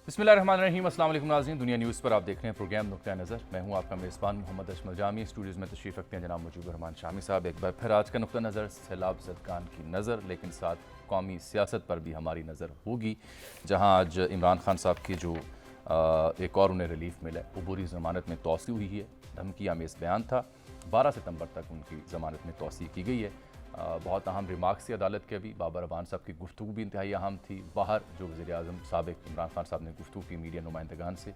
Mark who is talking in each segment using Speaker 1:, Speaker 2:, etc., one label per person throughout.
Speaker 1: بسم اللہ الرحمن الرحیم۔ السلام علیکم ناظرین، دنیا نیوز پر آپ دیکھ رہے ہیں پروگرام نقطہ نظر۔ میں ہوں آپ کا میزبان محمد اشمل جامی۔ اسٹوڈیوز میں تشریف رکھتے ہیں جناب مجیب الرحمان شامی صاحب۔ ایک بار پھر آج کا نقطہ نظر سیلاب زدگان کی نظر، لیکن ساتھ قومی سیاست پر بھی ہماری نظر ہوگی، جہاں آج عمران خان صاحب کی جو ایک اور انہیں ریلیف ملا ہے، عبوری ضمانت میں توسیع ہوئی ہے۔ دھمکی آمیز بیان تھا، 12 ستمبر تک ان کی ضمانت میں توسیع کی گئی ہے۔ بہت اہم ریمارکس تھی عدالت کے ابھی۔ بابر اعوان صاحب کی گفتگو بھی انتہائی اہم تھی۔ باہر جو وزیر اعظم سابق عمران خان صاحب نے گفتگو کی میڈیا نمائندگان سے،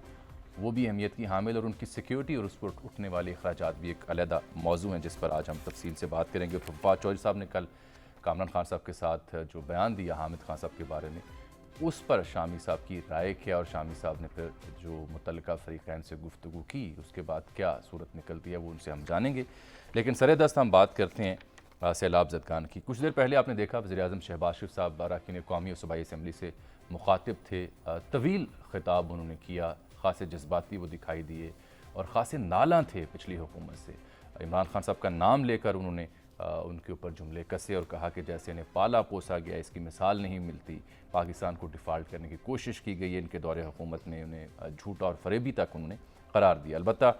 Speaker 1: وہ بھی اہمیت کی حامل، اور ان کی سیکیورٹی اور اس پر اٹھنے والے اخراجات بھی ایک علیحدہ موضوع ہیں جس پر آج ہم تفصیل سے بات کریں گے۔ فواد چودھری صاحب نے کل کامران خان صاحب کے ساتھ جو بیان دیا حامد خان صاحب کے بارے میں، اس پر شامی صاحب کی رائے کیا، اور شامی صاحب نے پھر جو متعلقہ فریقین سے گفتگو کی، اس کے بعد کیا صورت نکلتی ہے وہ ان سے ہم جانیں گے۔ لیکن سر دست ہم بات کرتے ہیں سیلاب زدگان کی۔ کچھ دیر پہلے آپ نے دیکھا وزیر اعظم شہباز شریف صاحب اراکین قومی اور صوبائی اسمبلی سے مخاطب تھے۔ طویل خطاب انہوں نے کیا، خاصے جذباتی وہ دکھائی دیے اور خاصے نالاں تھے پچھلی حکومت سے۔ عمران خان صاحب کا نام لے کر انہوں نے ان کے اوپر جملے کسے اور کہا کہ جیسے انہیں پالا پوسا گیا، اس کی مثال نہیں ملتی۔ پاکستان کو ڈیفالٹ کرنے کی کوشش کی گئی ہے۔ ان کے دور حکومت میں انہیں جھوٹا اور فریبی تک انہوں نے قرار دیا۔ البتہ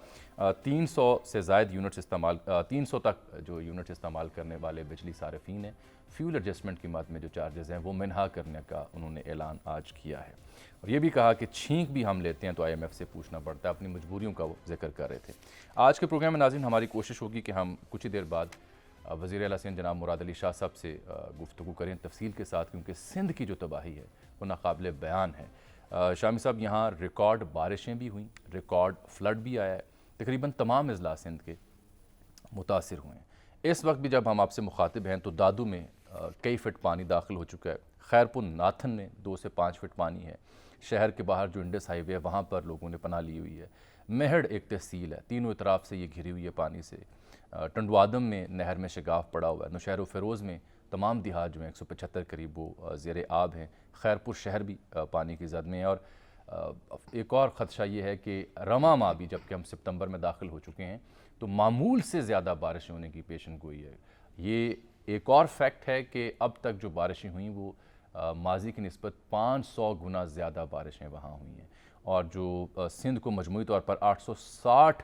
Speaker 1: 300 سے زائد یونٹس استعمال 300 تک جو یونٹس استعمال کرنے والے بجلی صارفین ہیں، فیول ایڈجسٹمنٹ کی مد میں جو چارجز ہیں وہ منہا کرنے کا انہوں نے اعلان آج کیا ہے، اور یہ بھی کہا کہ چھینک بھی ہم لیتے ہیں تو IMF سے پوچھنا پڑتا ہے۔ اپنی مجبوریوں کا وہ ذکر کر رہے تھے۔ آج کے پروگرام میں ناظرین ہماری کوشش ہوگی کہ ہم کچھ ہی دیر بعد وزیر اعلیٰ سندھ جناب مراد علی شاہ صاحب سے گفتگو کریں تفصیل کے ساتھ، کیونکہ سندھ کی جو تباہی ہے وہ ناقابل بیان ہے۔ شامی صاحب، یہاں ریکارڈ بارشیں بھی ہوئیں، ریکارڈ فلڈ بھی آیا ہے، تقریباً تمام اضلاع سندھ کے متاثر ہوئے ہیں۔ اس وقت بھی جب ہم آپ سے مخاطب ہیں تو دادو میں کئی فٹ پانی داخل ہو چکا ہے، خیرپور ناتھن میں 2 سے 5 فٹ پانی ہے، شہر کے باہر جو انڈس ہائی وے ہے وہاں پر لوگوں نے پناہ لی ہوئی ہے۔ مہڑ ایک تحصیل ہے، تینوں اطراف سے یہ گھری ہوئی ہے پانی سے۔ ٹنڈوادم میں نہر میں شگاف پڑا ہوا ہے۔ نوشہر و فیروز میں تمام دیہات جو ہیں 175 قریب وہ زیر آب ہیں۔ خیرپور شہر بھی پانی کی زد میں ہے، اور ایک اور خدشہ یہ ہے کہ رواں ماہ بھی جبکہ ہم ستمبر میں داخل ہو چکے ہیں تو معمول سے زیادہ بارشیں ہونے کی پیشن گوئی ہے۔ یہ ایک اور فیکٹ ہے کہ اب تک جو بارشیں ہوئیں وہ ماضی کی نسبت 500 گنا زیادہ بارشیں وہاں ہوئی ہیں، اور جو سندھ کو مجموعی طور پر 860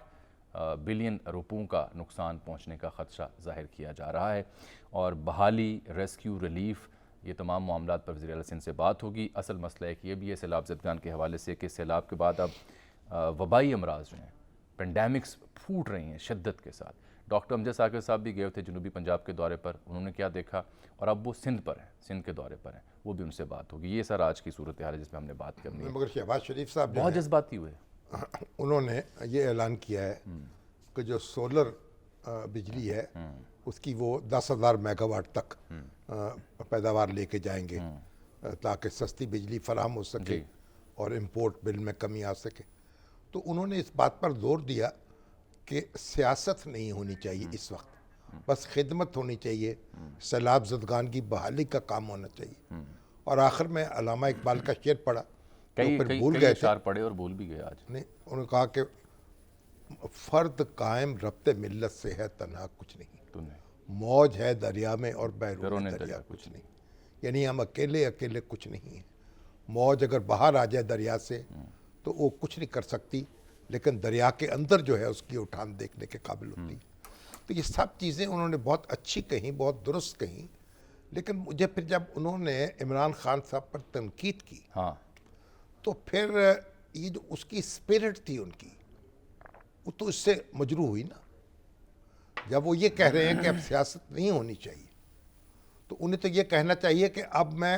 Speaker 1: بلین روپوں کا نقصان پہنچنے کا خدشہ ظاہر کیا جا رہا ہے۔ اور بحالی، ریسکیو، ریلیف، یہ تمام معاملات پر وزیر اعلیٰ سندھ سے بات ہوگی۔ اصل مسئلہ ایک یہ بھی ہے سیلاب زدگان کے حوالے سے کہ سیلاب کے بعد اب وبائی امراض جو ہیں، پینڈیمکس پھوٹ رہی ہیں شدت کے ساتھ۔ ڈاکٹر امجد ثاقب صاحب بھی گئے تھے جنوبی پنجاب کے دورے پر، انہوں نے کیا دیکھا، اور اب وہ سندھ پر ہیں، سندھ کے دورے پر ہیں، وہ بھی ان سے بات ہوگی۔ یہ سر آج کی صورتحال ہے جس پہ ہم نے بات کرنی ہے۔
Speaker 2: مگر شہباز شریف صاحب
Speaker 1: بہت جذباتی ہوئے،
Speaker 2: انہوں نے یہ اعلان کیا ہے کہ جو سولر بجلی ہے اس کی وہ 10,000 میگا واٹ تک پیداوار لے کے جائیں گے تاکہ سستی بجلی فراہم ہو سکے اور امپورٹ بل میں کمی آ سکے۔ تو انہوں نے اس بات پر زور دیا کہ سیاست نہیں ہونی چاہیے اس وقت، بس خدمت ہونی چاہیے، سیلاب زدگان کی بحالی کا کام ہونا چاہیے۔ اور آخر میں علامہ اقبال کا شعر پڑھا،
Speaker 1: کئی اشعار پڑھے اور بول بھی گئے آج۔
Speaker 2: انہوں نے کہا کہ فرد قائم ربط ملت سے ہے تنہا کچھ نہیں، موج ہے دریا میں اور بیرون دریا کچھ نہیں۔ یعنی ہم اکیلے اکیلے کچھ نہیں ہیں۔ موج اگر باہر آ جائے دریا سے تو وہ کچھ نہیں کر سکتی، لیکن دریا کے اندر جو ہے اس کی اٹھان دیکھنے کے قابل ہوتی۔ تو یہ سب چیزیں انہوں نے بہت اچھی کہیں، بہت درست کہیں، لیکن مجھے پھر جب انہوں نے عمران خان صاحب پر تنقید کی تو پھر یہ جو اس کی اسپرٹ تھی ان کی، وہ تو اس سے مجروح ہوئی نا۔ جب وہ یہ کہہ رہے ہیں کہ اب سیاست نہیں ہونی چاہیے تو انہیں تو یہ کہنا چاہیے کہ اب میں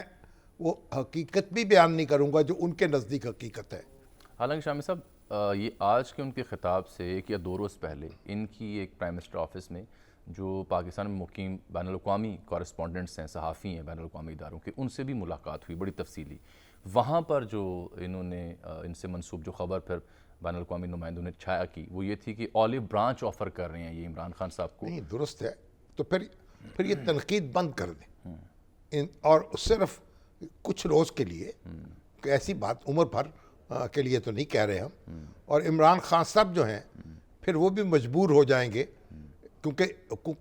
Speaker 2: وہ حقیقت بھی بیان نہیں کروں گا جو ان کے نزدیک حقیقت ہے۔
Speaker 1: حالانکہ شامی صاحب یہ آج کے ان کے خطاب سے 1 یا 2 روز پہلے ان کی ایک پرائم منسٹر آفس میں جو پاکستان میں مقیم بین الاقوامی کورسپونڈنٹس ہیں، صحافی ہیں بین الاقوامی اداروں کے، ان سے بھی ملاقات ہوئی بڑی تفصیلی۔ وہاں پر جو انہوں نے ان سے منسوب جو خبر پھر بین الاقوامی نمائندوں نے چھایا کی وہ یہ تھی کہ اولیو برانچ آفر کر رہے ہیں یہ عمران خان صاحب کو۔
Speaker 2: نہیں درست ہے، تو پھر یہ تنقید بند کر دیں، اور صرف کچھ روز کے لیے، کہ ایسی بات عمر بھر کے لیے تو نہیں کہہ رہے ہم۔ اور عمران خان صاحب جو ہیں پھر وہ بھی مجبور ہو جائیں گے، کیونکہ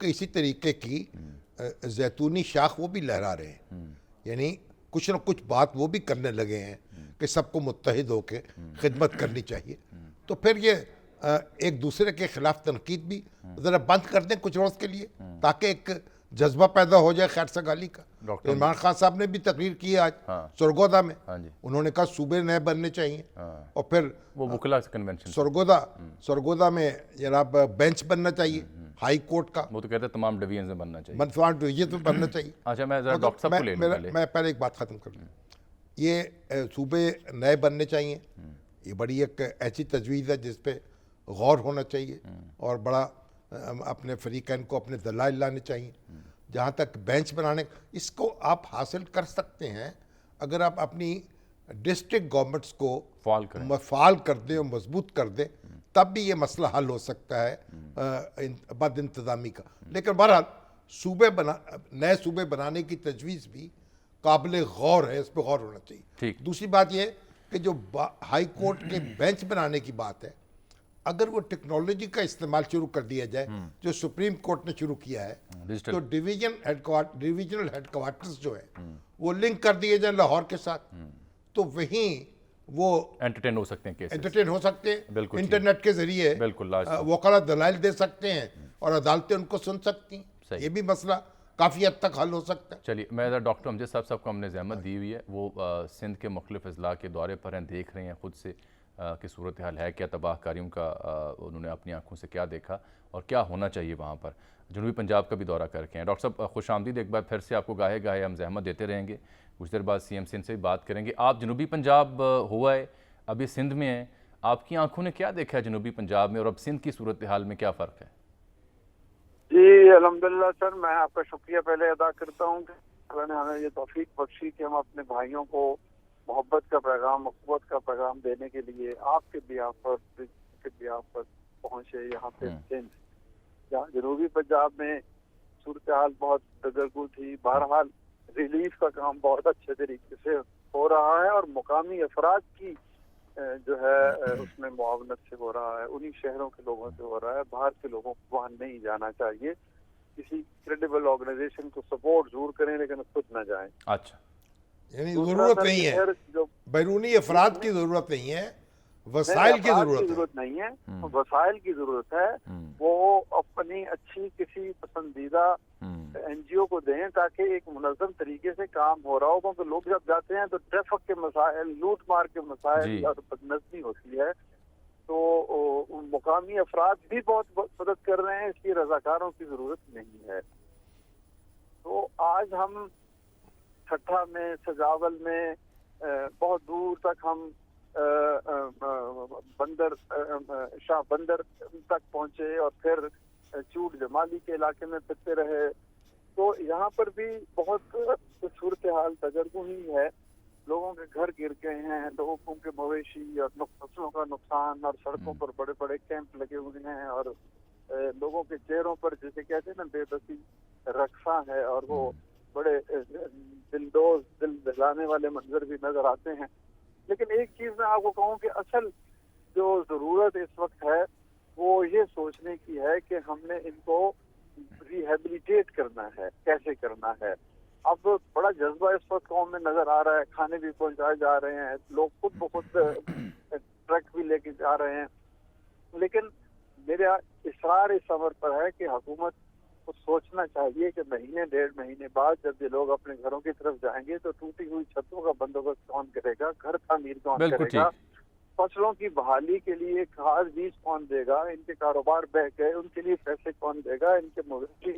Speaker 2: اسی طریقے کی زیتونی شاخ وہ بھی لہرا رہے ہیں، یعنی کچھ نہ کچھ بات وہ بھی کرنے لگے ہیں کہ سب کو متحد ہو کے خدمت کرنی چاہیے. تو پھر یہ ایک دوسرے کے خلاف تنقید بھی ذرا بند کر دیں کچھ روز کے لیے, تاکہ ایک جذبہ پیدا ہو جائے خیر سگالی کا. عمران خان صاحب نے بھی تقریر کی آج سرگودا میں, انہوں نے کہا صوبے نئے بننے چاہیے, اور پھر
Speaker 1: وہ وکلا کنونشن
Speaker 2: سرگودا میں جناب بینچ بننا چاہیے ہائی کورٹ کا.
Speaker 1: وہ تو کہتے ہیں تمام ڈویژن میں بننا چاہیے,
Speaker 2: تمام ڈویژن میں بننا چاہیے.
Speaker 1: اچھا میں ذرا ڈاکٹر صاحب کو لے لوں.
Speaker 2: میں پہلے ایک بات ختم کر لوں. یہ صوبے نئے بننے چاہیے, یہ بڑی ایک ایسی تجویز ہے جس پہ غور ہونا چاہیے, اور بڑا اپنے فریقین کو اپنے دلائل لانے چاہیے. جہاں تک بینچ بنانے, اس کو آپ حاصل کر سکتے ہیں اگر آپ اپنی ڈسٹرکٹ گورنمنٹس کو فعال کر دیں اور مضبوط کر دیں, تب بھی یہ مسئلہ حل ہو سکتا ہے بد انتظامی کا. لیکن بہرحال نئے صوبے بنانے کی تجویز بھی قابل غور ہے, اس پہ غور ہونا چاہیے. دوسری بات یہ کہ جو ہائی کورٹ کے بینچ بنانے کی بات ہے, اگر وہ ٹیکنالوجی کا استعمال شروع کر دیا جائے جو سپریم کورٹ نے شروع کیا ہے, تو ڈویژنل ہیڈ کوارٹرز جو ہے وہ لنک کر دیے جائیں لاہور کے ساتھ, تو وہیں وہ
Speaker 1: انٹرٹین ہو سکتے ہیں,
Speaker 2: انٹرنیٹ کے ذریعے وکلا دلائل دے سکتے ہیں اور عدالتیں ان کو سن سکتی ہیں. یہ بھی مسئلہ کافی حد تک حل ہو سکتا ہے.
Speaker 1: چلیے میں ڈاکٹر امجد صاحب کو ہم نے زحمت دی ہوئی ہے, وہ سندھ کے مختلف اضلاع کے دورے پر ہیں, دیکھ رہے ہیں خود سے کہ صورتحال ہے کیا, تباہ کاریوں کا انہوں نے اپنی آنکھوں سے کیا دیکھا اور کیا ہونا چاہیے وہاں پر. جنوبی پنجاب کا بھی دورہ کر کے ہیں. ڈاکٹر صاحب خوش آمدید, ایک بار پھر سے آپ کو گاہے گاہے ہم زحمت دیتے رہیں گے. کچھ دیر بعد سی ایم سندھ سے بھی بات کریں گے. آپ جنوبی پنجاب ہوا ہے, ابھی سندھ میں ہیں, آپ کی آنکھوں نے کیا دیکھا ہے جنوبی پنجاب میں, اور اب سندھ کی صورتحال میں کیا فرق ہے؟
Speaker 3: جی الحمدللہ سر, میں آپ کا شکریہ پہلے ادا کرتا ہوں کہ اللہ نے ہمیں یہ توفیق بخشی کہ ہم اپنے بھائیوں کو محبت کا پیغام, اخوت کا پیغام دینے کے لیے آپ کے بیاف پر پہنچے یہاں پہ سندھ. جہاں جنوبی پنجاب میں صورتحال بہت دگرگو تھی, بہرحال ریلیف کا کام بہت اچھے طریقے سے ہو رہا ہے, اور مقامی افراد کی جو ہے اس میں معاونت سے ہو رہا ہے, انہی شہروں کے لوگوں سے ہو رہا ہے. باہر کے لوگوں کو وہاں نہیں جانا چاہیے, کسی کریڈیبل آرگنائزیشن کو سپورٹ ضرور کریں لیکن خود نہ جائیں.
Speaker 1: اچھا,
Speaker 2: یعنی ضرورت نہیں ہے, بیرونی افراد کی ضرورت نہیں ہے, وسائل کی ضرورت
Speaker 3: نہیں ہے, وسائل کی ضرورت ہے. وہ اپنی اچھی کسی پسندیدہ این جی او کو دیں تاکہ ایک منظم طریقے سے کام ہو رہا ہو, کیونکہ لوگ جب جاتے ہیں تو ٹریفک کے مسائل, لوٹ مار کے مسائل اور بدنظمی ہوتی ہے. تو مقامی افراد بھی بہت مدد کر رہے ہیں, اس لیے رضاکاروں کی ضرورت نہیں ہے. تو آج ہم ٹھٹھا میں, سجاول میں, بہت دور تک ہم شاہ بندر تک پہنچے اور پھر چوٹ جمالی کے علاقے میں پھرتے رہے. تو یہاں پر بھی بہت صورتحال دگرگو ہی ہے. لوگوں کے گھر گر گئے ہیں, لوگوں کے مویشی اور فصلوں کا نقصان, اور سڑکوں پر بڑے بڑے کیمپ لگے ہوئے ہیں, اور لوگوں کے چہروں پر جسے کہتے ہیں نا بے بسی رقصاں ہے, اور وہ بڑے دلدوز, دل دہلانے والے منظر بھی نظر آتے ہیں. لیکن ایک چیز میں آپ کو کہوں کہ اصل جو ضرورت اس وقت ہے وہ یہ سوچنے کی ہے کہ ہم نے ان کو ریہیبلیٹیٹ کرنا ہے, کیسے کرنا ہے. اب بڑا جذبہ اس وقت قوم میں نظر آ رہا ہے, کھانے بھی پہنچائے جا رہے ہیں, لوگ خود بخود ٹرک بھی لے کے جا رہے ہیں. لیکن میرا اصرار اس امر پر ہے کہ حکومت کو سوچنا چاہیے کہ مہینے 1.5 مہینے بعد جب یہ لوگ اپنے گھروں کی طرف جائیں گے تو ٹوٹی ہوئی چھتوں کا بندوبست کون کرے گا, گھر تعمیر کون کرے گا, فصلوں کی بحالی کے لیے کھاد بیج کون دے گا, ان کے کاروبار بہ گئے ان کے لیے پیسے کون دے گا, ان کے مویشی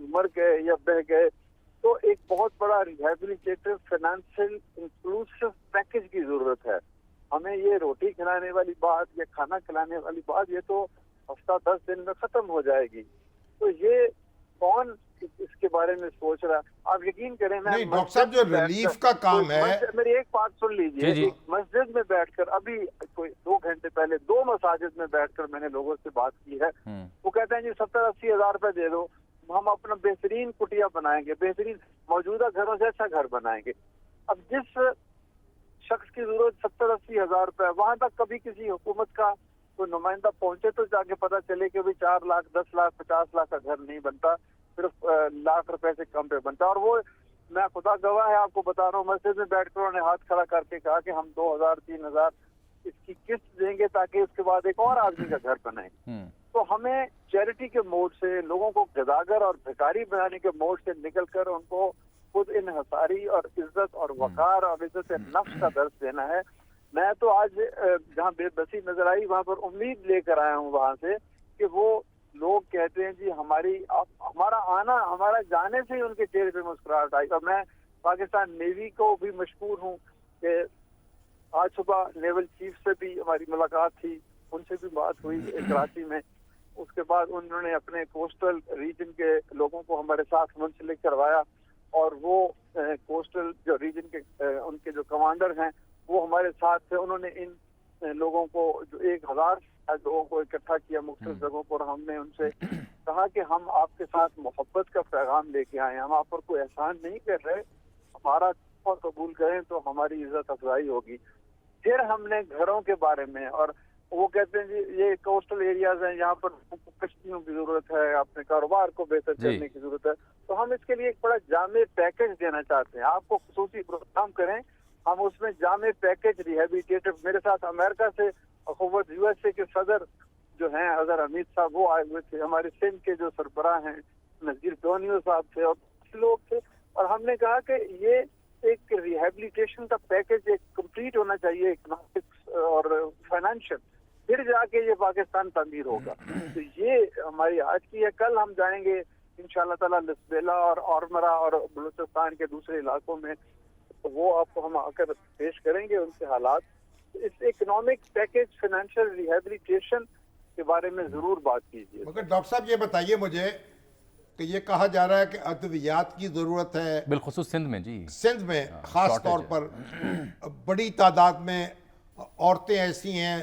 Speaker 3: مر گئے یا بہ گئے. تو ایک بہت بڑا ریہیبلیٹیٹو فائنینشیل انکلوسیو پیکج کی ضرورت ہے. ہمیں یہ روٹی کھلانے والی بات یا کھانا کھلانے والی بات یہ تو ہفتہ 10 دن میں ختم ہو جائے گی. تو یہ کون اس کے بارے میں سوچ رہا ہے؟ آپ یقین کریں, میں
Speaker 2: ڈاکٹر صاحب جو ریلیف کا کام ہے,
Speaker 3: میری ایک بات سن لیجیے. مسجد میں بیٹھ کر ابھی کوئی 2 گھنٹے پہلے 2 مساجد میں بیٹھ کر میں نے لوگوں سے بات کی ہے. وہ کہتے ہیں جی 70-80 ہزار روپے دے دو, ہم اپنا بہترین کٹیا بنائیں گے, بہترین موجودہ گھروں سے اچھا گھر بنائیں گے. اب جس شخص کی ضرورت 70-80 ہزار روپے, وہاں تک کبھی کسی حکومت کا کوئی نمائندہ پہنچے تو جا کے پتا چلے کہ 4 لاکھ 10 لاکھ 50 لاکھ کا گھر نہیں بنتا, صرف 1 لاکھ روپے سے کم پہ بنتا. اور وہ میں خدا گواہ ہے آپ کو بتا رہا ہوں، مسجد میں بیٹھ کر انہوں نے ہاتھ کھڑا کر کے کہا کہ ہم 2,000-3,000 اس کی قسط دیں گے تاکہ اس کے بعد ایک اور آدمی کا گھر بنائیں۔ تو ہمیں چیریٹی کے موڈ سے لوگوں کو گداگر اور بھکاری بنانے کے موڈ سے نکل کر ان کو خود انحصاری اور عزت اور وقار اور عزت نفس کا درس دینا ہے۔ میں تو آج جہاں بے بسی نظر آئی وہاں پر امید لے کر آیا ہوں وہاں سے کہ وہ لوگ کہتے ہیں جی ہمارا آنا، ہمارا جانے سے ہی ان کے چہرے پہ مسکراہٹ آئی۔ اور میں پاکستان نیوی کو بھی مشکور ہوں کہ آج صبح نیول چیف سے بھی ہماری ملاقات تھی، ان سے بھی بات ہوئی کراچی میں۔ اس کے بعد انہوں نے اپنے کوسٹل ریجن کے لوگوں کو ہمارے ساتھ منسلک کروایا، اور وہ کوسٹل جو ریجن کے ان کے جو کمانڈر ہیں وہ ہمارے ساتھ تھے۔ انہوں نے ان لوگوں کو جو 1,000 لوگوں کو اکٹھا کیا مختلف جگہوں پر، ہم نے ان سے کہا کہ ہم آپ کے ساتھ محبت کا پیغام لے کے آئے ہیں، ہم آپ پر کوئی احسان نہیں کر رہے، ہمارا قبول کریں تو ہماری عزت افزائی ہوگی۔ پھر ہم نے گھروں کے بارے میں، اور وہ کہتے ہیں جی یہ کوسٹل ایریاز ہیں، یہاں پر کشتیوں کی ضرورت ہے، اپنے کاروبار کو بہتر کرنے کی ضرورت ہے، تو ہم اس کے لیے ایک بڑا جامع پیکج دینا چاہتے ہیں۔ آپ کو خصوصی پروگرام کریں، ہم اس میں جامع پیکج ریہیبلیٹیٹو، میرے ساتھ امریکہ سے اخوت USA کے صدر جو ہیں اظہر حمید صاحب وہ آئے ہوئے تھے، ہمارے سندھ کے جو سربراہ ہیں نذیر ٹونیو صاحب تھے اور لوگ تھے، اور ہم نے کہا کہ یہ ایک ریہیبلیٹیشن کا پیکج ایک کمپلیٹ ہونا چاہیے، اکنامکس اور فائنینشیل، پھر جا کے یہ پاکستان تعمیر ہوگا۔ تو یہ ہماری آج کی ہے۔ کل ہم جائیں گے انشاءاللہ تعالیٰ لسبیلا اور اورمرا اور بلوچستان کے دوسرے علاقوں میں، تو وہ آپ کو ہم آ کر پیش کریں گے ان کے حالات۔ اس اکنامک پیکج، فائنینشیل ریہیبلیٹیشن کے بارے میں ضرور بات کیجیے۔
Speaker 2: مگر ڈاکٹر صاحب یہ بتائیے مجھے کہ یہ کہا جا رہا ہے کہ ادویات کی ضرورت ہے
Speaker 1: بالخصوص سندھ میں، جی
Speaker 2: سندھ میں خاص طور پر بڑی تعداد میں عورتیں ایسی ہیں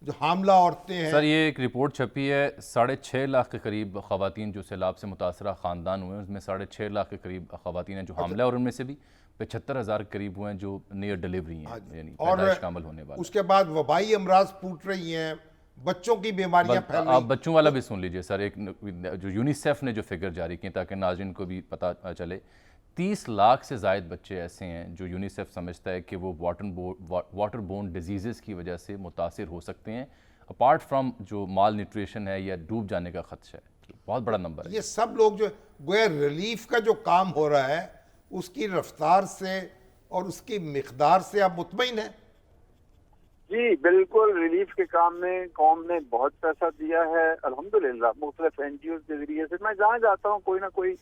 Speaker 2: جو حاملہ عورتیں ہیں۔
Speaker 1: سر یہ ایک رپورٹ چھپی ہے، 6.5 لاکھ کے قریب خواتین جو سیلاب سے متاثرہ خاندان ہوئے ہیں، اس میں 6.5 لاکھ کے قریب خواتین ہیں جو حاملہ، اور ان میں سے بھی 75,000 قریب ہوئے ہیں جو نیئر ڈیلیوری ہیں، یعنی پیدائش کا عمل ہونے والا۔
Speaker 2: اس کے بعد وبائی امراض پھوٹ رہی ہیں، بچوں کی بیماریاں پھیل رہی ہیں۔
Speaker 1: آپ بچوں والا بھی سن لیجئے سر، ایک جو یونیسیف نے جو فگر جاری کی تاکہ ناظرین کو بھی پتہ چلے، 30 لاکھ سے زائد بچے ایسے ہیں جو یونیسیف سمجھتا ہے کہ وہ واٹر بورن ڈیزیزز کی وجہ سے متاثر ہو سکتے ہیں، اپارٹ فرام جو مال نیوٹریشن ہے یا ڈوب جانے کا خدشہ ہے۔ بہت بڑا نمبر ہے۔
Speaker 2: یہ سب لوگ جو گویا ریلیف کا جو کام ہو رہا ہے اس کی رفتار سے اور اس کی مقدار سے آپ مطمئن ہیں؟
Speaker 3: جی بالکل، ریلیف کے کام میں قوم نے بہت پیسہ دیا ہے الحمدللہ، مختلف NGOز کے ذریعے سے۔ میں جہاں جاتا ہوں کوئی نہ کوئی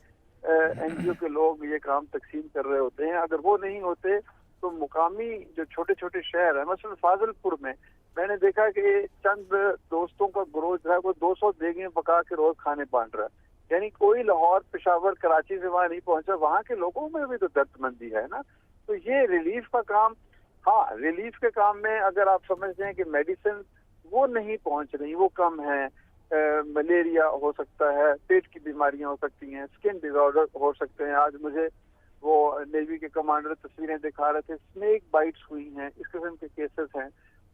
Speaker 3: NGO کے لوگ یہ کام تقسیم کر رہے ہوتے ہیں۔ اگر وہ نہیں ہوتے تو مقامی جو چھوٹے چھوٹے شہر ہیں، مثلا فاضل پور میں نے دیکھا کہ چند دوستوں کا گروہ جو ہے وہ 200 دیگیں پکا کے روز کھانے بانٹ رہا ہے، یعنی کوئی لاہور، پشاور، کراچی سے وہاں نہیں پہنچا، وہاں کے لوگوں میں بھی تو درد مندی ہے نا۔ تو یہ ریلیف کا کام، ہاں ریلیف کے کام میں اگر آپ سمجھتے ہیں کہ میڈیسن وہ نہیں پہنچ رہی، وہ کم ہیں، ملیریا ہو سکتا ہے، پیٹ کی بیماریاں ہو سکتی ہیں، اسکن ڈیز آرڈر ہو سکتے ہیں۔ آج مجھے وہ نیوی کے کمانڈر تصویریں دکھا رہے تھے، اسنیک بائٹس ہوئی ہیں، اس قسم کے کیسز ہیں۔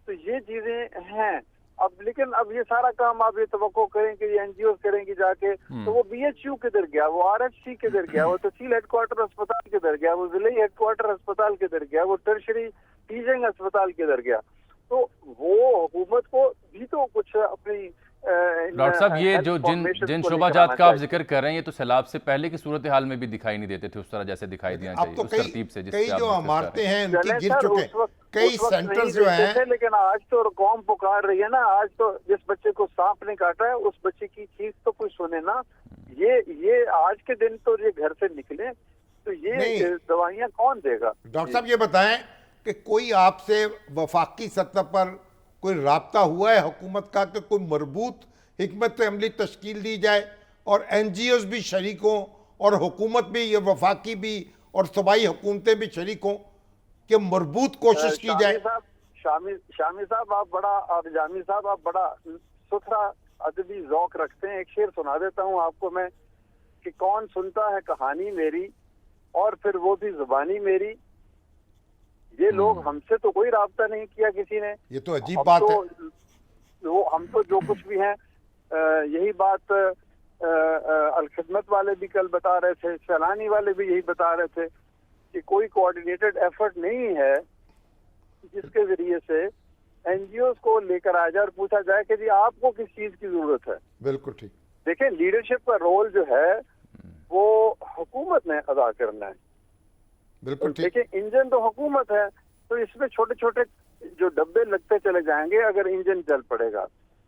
Speaker 3: تو یہ چیزیں ہیں اب، لیکن اب یہ سارا کام آپ یہ توقع کریں کہ یہ NGOز کریں گی جا کے، تو وہ BHU کدھر گیا، وہ RHC کدھر گیا، وہ تحصیل ہیڈ کوارٹر اسپتال کدھر گیا، وہ ضلعی ہیڈ کوارٹر اسپتال کدھر گیا، وہ ٹرشری ٹیچنگ اسپتال کدھر گیا؟ تو وہ حکومت کو بھی تو کچھ اپنی
Speaker 1: ڈاکٹر صاحب یہ جو جن شعبہ جات کا آپ ذکر کر رہے ہیں، یہ تو سیلاب سے پہلے کی صورتحال میں بھی دکھائی نہیں دیتے تھے اس طرح جیسے دکھائی دینا چاہیے، اس ترتیب سے جس سے آپ
Speaker 2: جو عمارتیں ہیں ان کی گر چکے، کئی سینٹرز جو
Speaker 3: ہیں، لیکن آج تو قوم پکار رہی ہے نا۔ آج تو جس بچے کو سانپ نے کاٹا ہے اس بچے کی چیز تو کوئی سنے نا۔ یہ آج کے دن تو یہ گھر سے نکلے تو یہ دوائیاں کون دے گا؟
Speaker 2: ڈاکٹر صاحب یہ بتائیں کہ کوئی آپ سے وفاقی سطح پر کوئی رابطہ ہوا ہے حکومت کا کہ کوئی مربوط حکمت عملی تشکیل دی جائے اور NGOز بھی شریک ہوں اور حکومت بھی، یہ وفاقی بھی اور صوبائی حکومتیں بھی شریک ہوں کہ مربوط کوشش کی جائے؟
Speaker 3: شامی صاحب آپ بڑا، اور جامی صاحب آپ بڑا ستھرا ادبی ذوق رکھتے ہیں۔ ایک شعر سنا دیتا ہوں آپ کو میں کہ کون سنتا ہے کہانی میری اور پھر وہ بھی زبانی میری۔ یہ لوگ ہم سے تو کوئی رابطہ نہیں کیا کسی نے،
Speaker 2: یہ تو عجیب بات ہے۔
Speaker 3: ہم تو جو کچھ بھی ہیں یہی بات الخدمت والے بھی کل بتا رہے تھے, سیلانی والے بھی یہی بتا رہے تھے کہ کوئی کوآرڈینیٹڈ ایفرٹ نہیں ہے جس کے ذریعے سے این جی اوز کو لے کر آ جائے اور پوچھا جائے کہ جی آپ کو کس چیز کی ضرورت ہے.
Speaker 2: بالکل ٹھیک.
Speaker 3: دیکھیں لیڈرشپ کا رول جو ہے وہ حکومت نے ادا کرنا ہے.
Speaker 2: بالکل ٹھیک.
Speaker 3: دیکھیں انجن تو حکومت ہے, تو اس میں چھوٹے چھوٹے جو ڈبے لگتے چلے جائیں گے. اگر انجن چل پڑے گا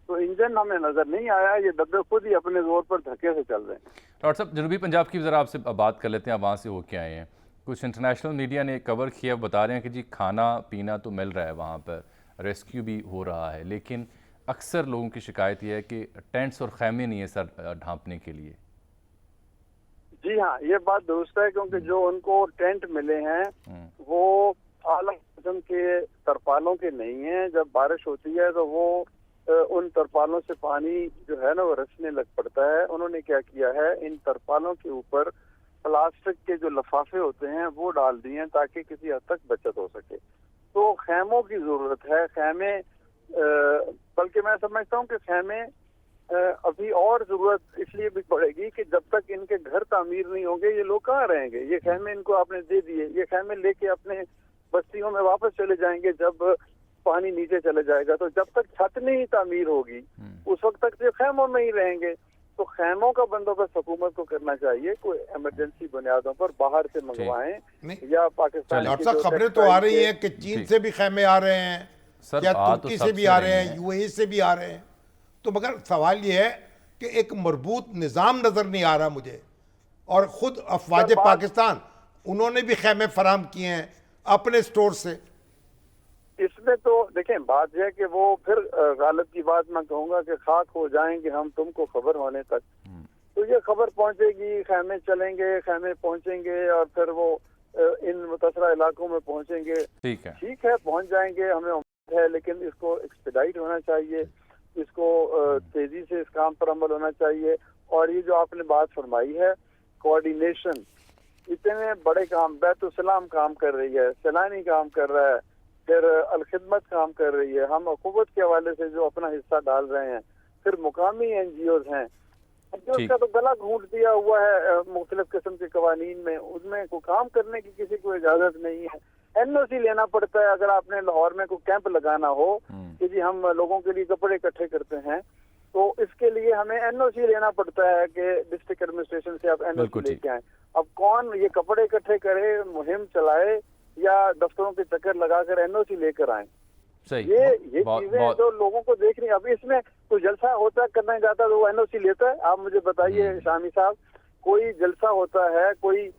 Speaker 3: تو انجن ہمیں نظر نہیں آیا, یہ ڈبے خود ہی اپنے زور پر دھکے سے چل رہے ہیں.
Speaker 1: ڈاکٹر صاحب جنوبی پنجاب کی ذرا آپ سے بات کر لیتے ہیں, آپ وہاں سے ہو کے آئے ہیں. کچھ انٹرنیشنل میڈیا نے کور کیا, بتا رہے ہیں کہ جی کھانا پینا تو مل رہا ہے وہاں پر, ریسکیو بھی ہو رہا ہے, لیکن اکثر لوگوں کی شکایت یہ ہے کہ ٹینٹس اور خیمے نہیں ہیں سر ڈھانپنے کے لیے.
Speaker 3: جی ہاں, یہ بات درست ہے, کیونکہ جو ان کو ٹینٹ ملے ہیں وہ اعلیٰ قسم کے ترپالوں کے نہیں ہیں. جب بارش ہوتی ہے تو وہ ان ترپالوں سے پانی جو ہے نا وہ رسنے لگ پڑتا ہے. انہوں نے کیا کیا ہے, ان ترپالوں کے اوپر پلاسٹک کے جو لفافے ہوتے ہیں وہ ڈال دیے ہیں تاکہ کسی حد تک بچت ہو سکے. تو خیموں کی ضرورت ہے. خیمے بلکہ میں سمجھتا ہوں کہ خیمے ابھی اور ضرورت اس لیے بھی پڑے گی کہ جب تک ان کے گھر تعمیر نہیں ہوں گے یہ لوگ کہاں رہیں گے. یہ خیمے ان کو آپ نے دے دیے, یہ خیمے لے کے اپنے بستیوں میں واپس چلے جائیں گے جب پانی نیچے چلے جائے گا. تو جب تک چھت نہیں تعمیر ہوگی اس وقت تک یہ خیموں میں ہی رہیں گے. تو خیموں کا بندوبست حکومت کو کرنا چاہیے, کوئی ایمرجنسی بنیادوں پر باہر سے منگوائیں یا پاکستان.
Speaker 2: ڈاکٹر صاحب خبریں تو آ رہی ہیں کہ چین سے بھی خیمے آ رہے ہیں, یا ترکی سے بھی آ رہے ہیں, یو اے ای سے بھی آ رہے ہیں. تو مگر سوال یہ ہے کہ ایک مربوط نظام نظر نہیں آ رہا مجھے. اور خود افواج پاکستان انہوں نے بھی خیمے فراہم کیے ہیں اپنے سٹور سے.
Speaker 3: اس میں تو دیکھیں بات یہ ہے کہ وہ پھر غالب کی بات میں کہوں گا کہ خاک ہو جائیں گے ہم تم کو خبر ہونے تک. تو یہ خبر پہنچے گی, خیمے چلیں گے, خیمے پہنچیں گے اور پھر وہ ان متاثرہ علاقوں میں پہنچیں گے. ٹھیک ہے پہنچ جائیں گے, ہمیں امید ہے, لیکن اس کو ایکسپیڈائٹ ہونا چاہیے, اس کو تیزی سے اس کام پر عمل ہونا چاہیے. اور یہ جو آپ نے بات فرمائی ہے کوآرڈینیشن, اتنے بڑے کام, بیت السلام کام کر رہی ہے, سیلانی کام کر رہا ہے, پھر الخدمت کام کر رہی ہے, ہم حکومت کے حوالے سے جو اپنا حصہ ڈال رہے ہیں, پھر مقامی این جی اوز ہیں. اس کا تو گلا گھونٹ دیا ہوا ہے مختلف قسم کے قوانین میں, اس میں کوئی کام کرنے کی کسی کو اجازت نہیں ہے. این او سی لینا پڑتا ہے اگر آپ نے لاہور میں کوئی کیمپ لگانا ہو کہ جی ہم لوگوں کے لیے کپڑے اکٹھے کرتے ہیں, تو اس کے لیے ہمیں این او سی لینا پڑتا ہے کہ ڈسٹرکٹ ایڈمنسٹریشن سے آپ این او سی لے کے آئیں. اب کون یہ کپڑے اکٹھے کرے, مہم چلائے, یا دفتروں کے چکر لگا کر این او سی لے کر آئیں. یہ چیزیں تو لوگوں کو دیکھ رہی ہیں. اب اس میں کوئی جلسہ ہوتا ہے کرنے جاتا ہے تو وہ این او سی لیتا ہے. آپ مجھے بتائیے شامی صاحب, کوئی جلسہ ہوتا ہے, کوئی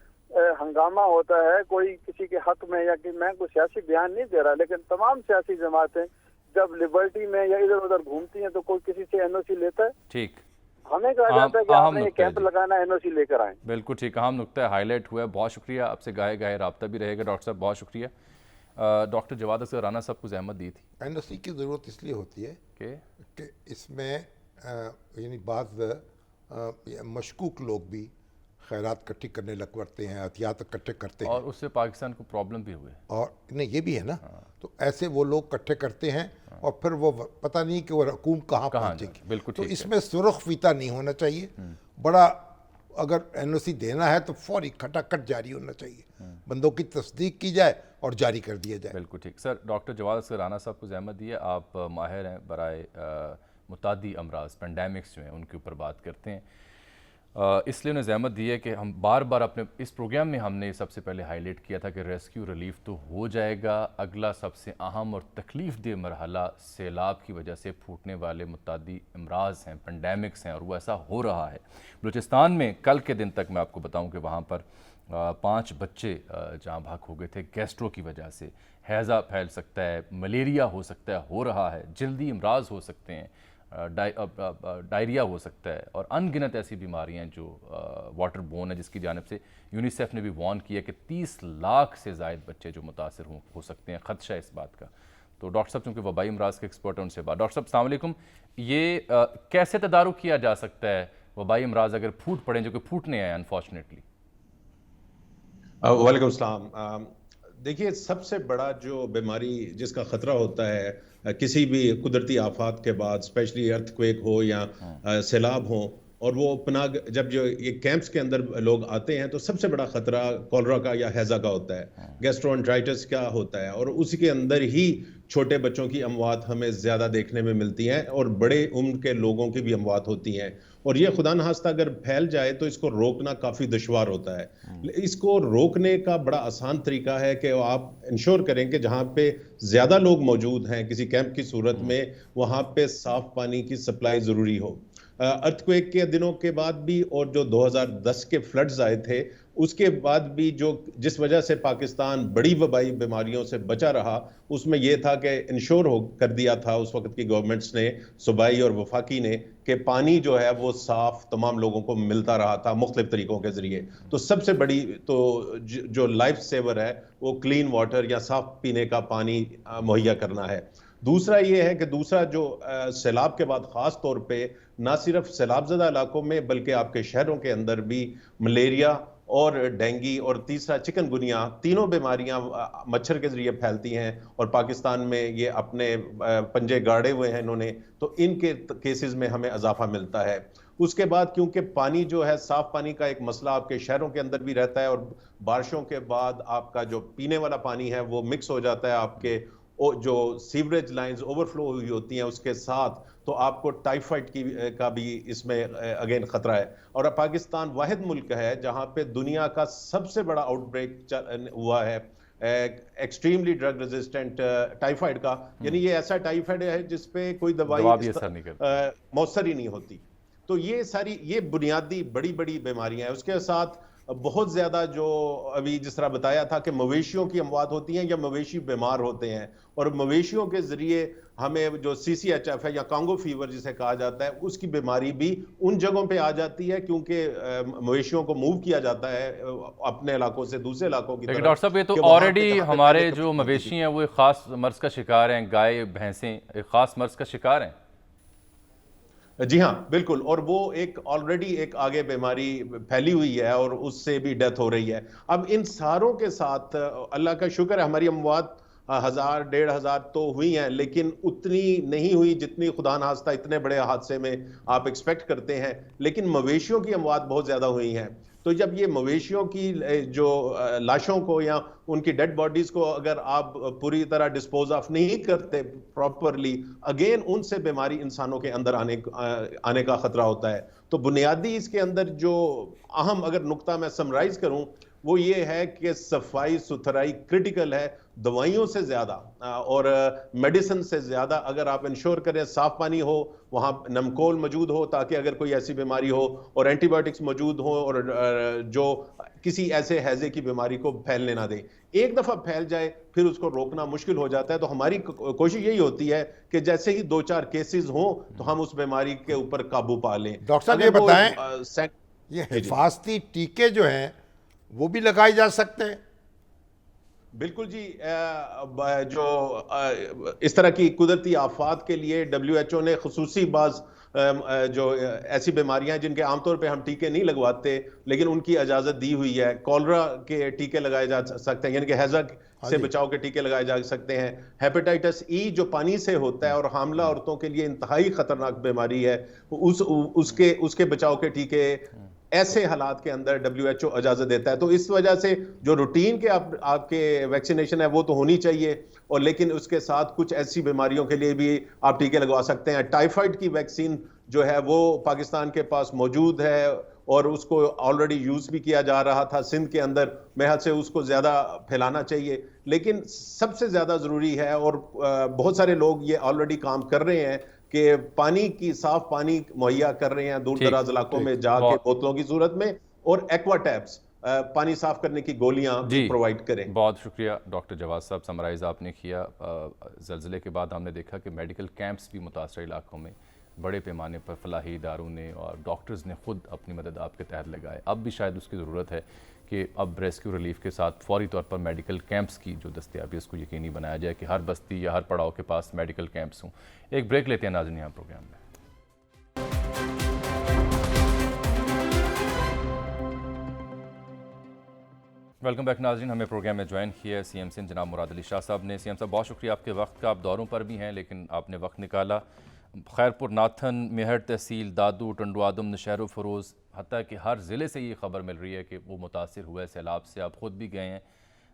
Speaker 3: ہنگامہ ہوتا ہے کوئی کسی کے حق میں, یا کہ میں کوئی سیاسی بیان نہیں دے رہا, لیکن تمام سیاسی جماعتیں جب لبرٹی میں یا ادھر ادھر گھومتی ہیں تو کوئی کسی سے این او سی لیتا ہے. ٹھیک, ہمیں کہا جاتا ہے کہ آپ نے یہ کیمپ لگانا ہے, این او سی لے کر آئیں.
Speaker 1: بالکل ٹھیک, اہم نقطہ ہائی لائٹ ہوا ہے. بہت شکریہ, آپ سے گاہے گاہے رابطہ بھی رہے گا ڈاکٹر صاحب, بہت شکریہ. ڈاکٹر جواد اکثر رانا صاحب کو زحمت دی تھی.
Speaker 2: این او سی کی ضرورت اس لیے ہوتی ہے کہ اس میں یعنی بعض مشکوک لوگ بھی خیرات اکٹھی کرنے لگ پڑتے ہیں, احتیاط اکٹھے کرتے ہیں,
Speaker 1: اور اس سے پاکستان کو پرابلم بھی ہوئے.
Speaker 2: اور نہیں یہ بھی ہے نا, تو ایسے وہ لوگ اکٹھے کرتے ہیں اور پھر وہ پتہ نہیں کہ وہ رقوم کہاں پہنچے گی.
Speaker 1: بالکل,
Speaker 2: تو اس میں سرخ فیتہ نہیں ہونا چاہیے. بڑا اگر این او سی دینا ہے تو فوری کھٹاکھٹ جاری ہونا چاہیے, بندوں کی تصدیق کی جائے اور جاری کر دیا جائے.
Speaker 1: بالکل ٹھیک. سر ڈاکٹر جواد اکثر رانا صاحب کو زحمت دی ہے, آپ ماہر ہیں برائے متعدی امراض, پینڈیمکس جو ہیں ان کے اوپر بات کرتے ہیں, اس لیے انہیں زحمت دی ہے کہ ہم بار بار اپنے اس پروگرام میں ہم نے سب سے پہلے ہائی لائٹ کیا تھا کہ ریسکیو ریلیف تو ہو جائے گا, اگلا سب سے اہم اور تکلیف دہ مرحلہ سیلاب کی وجہ سے پھوٹنے والے متعدی امراض ہیں, پینڈیمکس ہیں, اور وہ ایسا ہو رہا ہے. بلوچستان میں کل کے دن تک میں آپ کو بتاؤں کہ وہاں پر 5 بچے جہاں بھاگ ہو گئے تھے گیسٹرو کی وجہ سے. ہیضہ پھیل سکتا ہے, ملیریا ہو سکتا ہے, ہو رہا ہے, جلدی امراض ہو سکتے ہیں, ڈائریا ہو سکتا ہے, اور ان گنت ایسی بیماریاں جو واٹر بون ہے, جس کی جانب سے یونیسیف نے بھی وارن کیا کہ 30 لاکھ سے زائد بچے جو متاثر ہو سکتے ہیں. خدشہ اس بات کا. تو ڈاکٹر صاحب چونکہ وبائی امراض کے ایکسپرٹ ہیں, ان سے بات. ڈاکٹر صاحب السلام علیکم. یہ کیسے تدارک کیا جا سکتا ہے وبائی امراض اگر پھوٹ پڑیں, جو کہ پھوٹنے آئے انفارچونیٹلی؟
Speaker 4: وعلیکم السلام. دیکھیے, سب سے بڑا جو بیماری جس کا خطرہ ہوتا ہے کسی بھی قدرتی آفات کے بعد, اسپیشلی ارتھ کویک ہو یا سیلاب ہو, اور وہ پناہ جب جو یہ کیمپس کے اندر لوگ آتے ہیں تو سب سے بڑا خطرہ کولرا کا یا ہیضہ کا ہوتا ہے، گیسٹرونٹرائٹس کا ہوتا ہے، اور اسی کے اندر ہی چھوٹے بچوں کی اموات ہمیں زیادہ دیکھنے میں ملتی ہیں اور بڑے عمر کے لوگوں کی بھی اموات ہوتی ہیں، اور یہ خدا نخواستہ اگر پھیل جائے تو اس کو روکنا کافی دشوار ہوتا ہے۔ اس کو روکنے کا بڑا آسان طریقہ ہے کہ آپ انشور کریں کہ جہاں پہ زیادہ لوگ موجود ہیں کسی کیمپ کی صورت میں، وہاں پہ صاف پانی کی سپلائی ضروری ہو۔ ارتھکویک کے دنوں کے بعد بھی اور جو 2010 کے فلڈز آئے تھے اس کے بعد بھی جس وجہ سے پاکستان بڑی وبائی بیماریوں سے بچا رہا، اس میں یہ تھا کہ انشور کر دیا تھا اس وقت کی گورنمنٹس نے، صوبائی اور وفاقی نے، کہ پانی جو ہے وہ صاف تمام لوگوں کو ملتا رہا تھا مختلف طریقوں کے ذریعے۔ تو سب سے بڑی تو جو لائف سیور ہے وہ کلین واٹر یا صاف پینے کا پانی مہیا کرنا ہے۔ دوسرا یہ ہے کہ دوسرا جو سیلاب کے بعد خاص طور پہ نہ صرف سیلاب زدہ علاقوں میں بلکہ آپ کے شہروں کے اندر بھی ملیریا اور ڈینگی اور تیسرا چکن گنیا، تینوں بیماریاں مچھر کے ذریعے پھیلتی ہیں، اور پاکستان میں یہ اپنے پنجے گاڑے ہوئے ہیں انہوں نے، تو ان کے کیسز میں ہمیں اضافہ ملتا ہے۔ اس کے بعد کیونکہ پانی جو ہے صاف پانی کا ایک مسئلہ آپ کے شہروں کے اندر بھی رہتا ہے، اور بارشوں کے بعد آپ کا جو پینے والا پانی ہے وہ مکس ہو جاتا ہے آپ کے جو سیوریج لائنز اوور فلو ہوئی ہوتی ہیں اس کے ساتھ، تو آپ کو ٹائیفائڈ کا بھی اس میں اگین خطرہ ہے۔ اور پاکستان واحد ملک ہے جہاں پہ دنیا کا سب سے بڑا آؤٹ بریک ہوا ہے ایکسٹریملی ڈرگ ریزسٹنٹ ٹائیفائڈ کا، یعنی یہ ایسا ٹائیفائڈ ہے جس پہ کوئی دوائی مؤثر ہی نہیں ہوتی۔ تو یہ بنیادی بڑی بڑی بیماریاں ہیں۔ اس کے ساتھ بہت زیادہ جو ابھی جس طرح بتایا تھا کہ مویشیوں کی اموات ہوتی ہیں یا مویشی بیمار ہوتے ہیں، اور مویشیوں کے ذریعے ہمیں جو CCHF ہے یا کانگو فیور جسے کہا جاتا ہے، اس کی بیماری بھی ان جگہوں پہ آ جاتی ہے کیونکہ مویشیوں کو موو کیا جاتا ہے اپنے علاقوں سے دوسرے علاقوں کی طرف۔
Speaker 1: لیکن ڈاکٹر صاحب یہ تو آلریڈی ہمارے جو مویشی ہیں وہ ایک خاص مرض کا شکار ہیں، گائے بھینسیں ایک خاص مرض کا شکار ہیں۔
Speaker 4: جی ہاں بالکل، اور وہ ایک آلریڈی ایک آگے بیماری پھیلی ہوئی ہے اور اس سے بھی ڈیتھ ہو رہی ہے۔ اب ان ساروں کے ساتھ اللہ کا شکر ہے ہماری اموات 1000 1500 تو ہوئی ہیں، لیکن اتنی نہیں ہوئی جتنی خدا نخواستہ اتنے بڑے حادثے میں آپ ایکسپیکٹ کرتے ہیں، لیکن مویشیوں کی اموات بہت زیادہ ہوئی ہیں۔ تو جب یہ مویشیوں کی جو لاشوں کو یا ان کی ڈیڈ باڈیز کو اگر آپ پوری طرح ڈسپوز آف نہیں کرتے پراپرلی، اگین ان سے بیماری انسانوں کے اندر آنے کا خطرہ ہوتا ہے۔ تو بنیادی اس کے اندر جو اہم اگر نقطہ میں سمرائز کروں وہ یہ ہے کہ صفائی ستھرائی کرٹیکل ہے، دوائیوں سے زیادہ اور میڈیسن سے زیادہ اگر آپ انشور کریں صاف پانی ہو، وہاں نمکول موجود ہو تاکہ اگر کوئی ایسی بیماری ہو، اور اینٹی بایوٹکس موجود ہوں اور جو کسی ایسے ہیضے کی بیماری کو پھیلنے نہ دیں۔ ایک دفعہ پھیل جائے پھر اس کو روکنا مشکل ہو جاتا ہے۔ تو ہماری کوشش یہی ہوتی ہے کہ جیسے ہی 2-4 کیسز ہوں تو ہم اس بیماری کے اوپر قابو پا لیں۔
Speaker 2: ڈاکٹر صاحب یہ بتائیں، یہ حفاظتی ٹیکے جو ہیں وہ بھی لگائے جا سکتے ہیں؟
Speaker 4: بالکل جی، جو اس طرح کی قدرتی آفات کے لیے WHO نے خصوصی بعض جو ایسی بیماریاں ہیں جن کے عام طور پہ ہم ٹیکے نہیں لگواتے لیکن ان کی اجازت دی ہوئی ہے۔ کولرا کے ٹیکے لگائے جا سکتے ہیں، یعنی کہ ہیضہ سے بچاؤ کے ٹیکے لگائے جا سکتے ہیں۔ ہیپیٹائٹس ای جو پانی سے ہوتا ہے اور حاملہ عورتوں کے لیے انتہائی خطرناک بیماری ہے، اس کے بچاؤ کے ٹیکے ایسے حالات کے اندر WHO اجازت دیتا ہے۔ تو اس وجہ سے جو روٹین کے آپ کے ویکسینیشن ہے وہ تو ہونی چاہیے، اور لیکن اس کے ساتھ کچھ ایسی بیماریوں کے لیے بھی آپ ٹیکے لگوا سکتے ہیں۔ ٹائیفائڈ کی ویکسین جو ہے وہ پاکستان کے پاس موجود ہے اور اس کو آلریڈی یوز بھی کیا جا رہا تھا سندھ کے اندر، محض سے اس کو زیادہ پھیلانا چاہیے۔ لیکن سب سے زیادہ ضروری ہے، اور بہت سارے لوگ یہ آلریڈی کام کر رہے ہیں کہ پانی کی صاف پانی مہیا کر رہے ہیں دور دراز علاقوں میں جا کے بوتلوں کی صورت میں، اور ایکوا ٹیپس پانی صاف کرنے کی گولیاں بھی پرووائڈ کریں۔
Speaker 1: بہت شکریہ ڈاکٹر جواز صاحب، سمرائز آپ نے کیا۔ زلزلے کے بعد ہم نے دیکھا کہ میڈیکل کیمپس بھی متاثرہ علاقوں میں بڑے پیمانے پر فلاحی اداروں نے اور ڈاکٹرز نے خود اپنی مدد آپ کے تحت لگائے۔ اب بھی شاید اس کی ضرورت ہے کہ اب ریسکیو ریلیف کے ساتھ فوری طور پر میڈیکل کیمپس کی جو دستیابی اس کو یقینی بنایا جائے کہ ہر بستی یا ہر پڑاؤ کے پاس میڈیکل کیمپس ہوں۔ ایک بریک لیتے ہیں ناظرین یہاں پروگرام میں۔ ویلکم بیک ناظرین، ہمیں پروگرام میں جوائن کیا ہے CM سندھ جناب مراد علی شاہ صاحب نے۔ CM صاحب بہت شکریہ آپ کے وقت کا، آپ دوروں پر بھی ہیں لیکن آپ نے وقت نکالا خیرپور ناتھن میہر تحصیل دادو ٹنڈو آدم نشہر و فروز حتیٰ کہ ہر ضلع سے یہ خبر مل رہی ہے کہ وہ متاثر ہوا ہے سیلاب سے. آپ خود بھی گئے ہیں,